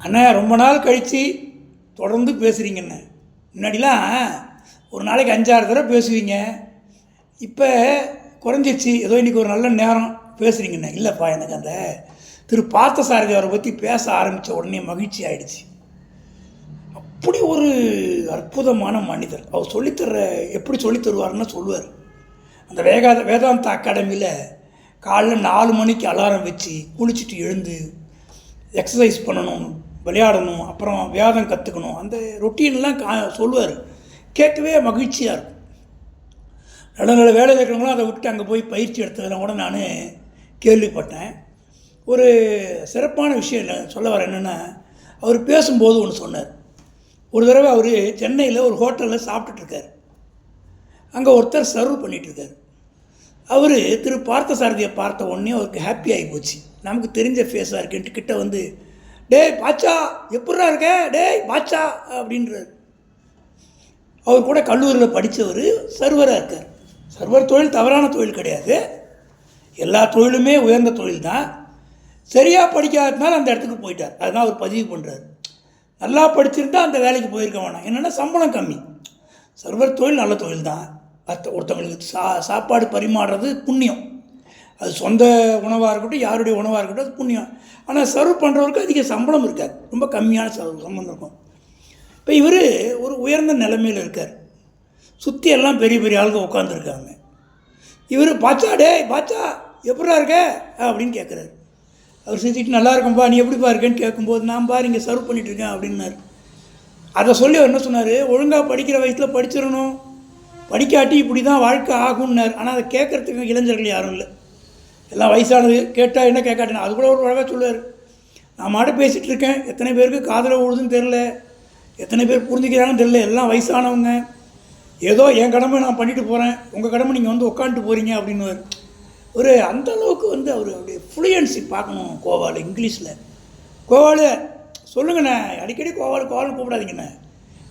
அண்ணா ரொம்ப நாள் கழித்து தொடர்ந்து பேசுகிறீங்கண்ணே. முன்னாடிலாம் ஒரு நாளைக்கு 5-6 தடவை பேசுவீங்க. இப்போ குறைஞ்சிச்சு. ஏதோ இன்றைக்கி ஒரு நல்ல நேரம் பேசுகிறீங்கண்ணே. இல்லைப்பா, எனக்கு அந்த திரு பார்த்தசாரதி அவரை பற்றி பேச ஆரம்பித்த உடனே மகிழ்ச்சி ஆகிடுச்சு. அப்படி ஒரு அற்புதமான மனிதர். அவர் சொல்லித்தர எப்படி சொல்லித்தருவார்னு சொல்லுவார். அந்த வேதாந்தா அகாடமியில் காலைல 4 மணிக்கு அலாரம் வச்சு குளிச்சுட்டு எழுந்து எக்ஸசைஸ் பண்ணணும், விளையாடணும், அப்புறம் வேதம் கற்றுக்கணும், அந்த ரொட்டீன்லாம் சொல்லுவார். கேட்கவே மகிழ்ச்சியாக இருக்கும். நல்ல நல்ல வேலை இருக்கிறவங்களும் அதை விட்டு அங்கே போய் பயிற்சி எடுத்ததெல்லாம் கூட நான் கேள்விப்பட்டேன். ஒரு சிறப்பான விஷயம் சொல்ல வர என்னென்னா, அவர் பேசும்போது ஒன்று சொன்னார். ஒரு தடவை அவர் சென்னையில் ஒரு ஹோட்டலில் சாப்பிட்டுட்ருக்கார். அங்கே ஒருத்தர் சர்வ் பண்ணிகிட்ருக்கார். அவர் திரு பார்த்தசாரதியை பார்த்த உடனே அவருக்கு ஹாப்பி ஆகி போச்சு. நமக்கு தெரிஞ்ச ஃபேஸாக இருக்குன்ட்டு கிட்ட வந்து, டேய் பாச்சா எப்படா இருக்க, டேய் பாச்சா அப்படின்றார். அவர் கூட கல்லூரியில் படித்தவர் சர்வராக இருக்கார். சர்வர் தொழில் தவறான தொழில் கிடையாது, எல்லா தொழிலுமே உயர்ந்த தொழில் தான். சரியாக படிக்காததுனால அந்த இடத்துக்கு போயிட்டார். அதுதான் அவர் பதிவு பண்ணுறார். நல்லா படிச்சிருந்தா அந்த வேலைக்கு போயிருக்க வேணாம். என்னென்னா சம்பளம் கம்மி. சர்வர் தொழில் நல்ல தொழில் தான். ஒருத்தவங்களுக்கு சாப்பாடு பரிமாறுறது புண்ணியம். அது சொந்த உணவாக இருக்கட்டும், யாருடைய உணவாக இருக்கட்டும், அது புண்ணியம். ஆனால் சர்வ் பண்ணுறவருக்கு அதிக சம்பளம் இருக்காது, ரொம்ப கம்மியான சம்பளம் இருக்கும். இப்போ இவர் ஒரு உயர்ந்த நிலைமையில் இருக்கார். சுற்றி எல்லாம் பெரிய பெரிய ஆளுங்க உட்காந்துருக்காங்க. இவர் பாச்சா டே பாச்சா எப்படா இருக்க அப்படின்னு கேட்குறாரு. அவர் சிரிச்சிட்டு நல்லா இருக்கும்பா, நீ எப்படிப்பா இருக்கேன்னு கேட்கும்போது, நான் பாரு இங்கே சர்வ் பண்ணிகிட்ருக்கேன் அப்படின்னார். அதை சொல்லி அவர் என்ன சொன்னார், ஒழுங்காக படிக்கிற வயசில் படிச்சிடணும், படிக்காட்டி இப்படி தான் வாழ்க்கை ஆகும்னார். ஆனால் அதை கேட்குறதுக்கு இளைஞர்கள் யாரும் இல்லை. எல்லாம் வயசானது, கேட்டால் என்ன கேட்காட்டினா அது கூட ஒரு அழகாக சொல்லுவார். நான் மாட பேசிகிட்டு இருக்கேன், எத்தனை பேருக்கு காதில் ஓடுதுன்னு தெரில, எத்தனை பேர் புரிஞ்சுக்கிறாங்கன்னு தெரில, எல்லாம் வயசானவங்க. ஏதோ என் கடமை நான் பண்ணிட்டு போகிறேன், உங்கள் கடமை நீங்கள் வந்து உட்காந்துட்டு போகிறீங்க அப்படின்னு ஒரு அந்த அளவுக்கு வந்து அவர் அப்படியே ஃப்ளூயன்சி பார்க்கணும். கோவால் இங்கிலீஷில் கோவால் சொல்லுங்கண்ணே, அடிக்கடி கோவால் கூப்பிடாதீங்கண்ணே,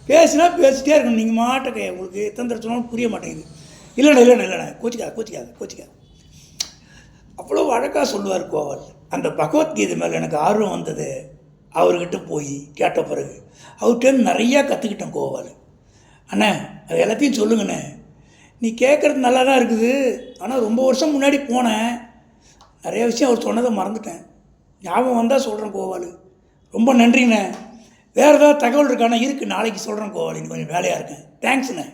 பேசினா பேசிட்டே இருக்கணும். நீங்கள் மாட்டக்க உங்களுக்கு எத்தனை தடவை சொன்னாலும் புரிய மாட்டேங்குது. இல்லைண்ணே கோச்சிக்காது. அவ்வளோ அழகாக சொல்லுவார் கோவால். அந்த பகவத்கீதை மேலே எனக்கு ஆர்வம் வந்தது அவர்கிட்ட போய் கேட்ட பிறகு. அவர்கிட்ட நிறையா கற்றுக்கிட்டேன் கோவால். அண்ணே அது எல்லாத்தையும் சொல்லுங்கண்ணே, நீ கேட்குறது நல்லா தான் இருக்குது, ஆனால் ரொம்ப வருஷம் முன்னாடி போனேன், நிறைய விஷயம் அவர் சொன்னதை மறந்துட்டேன், ஞாபகம் வந்தால் சொல்கிறேன் கோவால். ரொம்ப நன்றிண்ணே. வேறு ஏதாவது தகவல் இருக்காண்ணா? இருக்குது, நாளைக்கு சொல்கிறேன் கோவால், இன்னும் கொஞ்சம் வேலையாக இருக்கேன். தேங்க்ஸ்ண்ணே.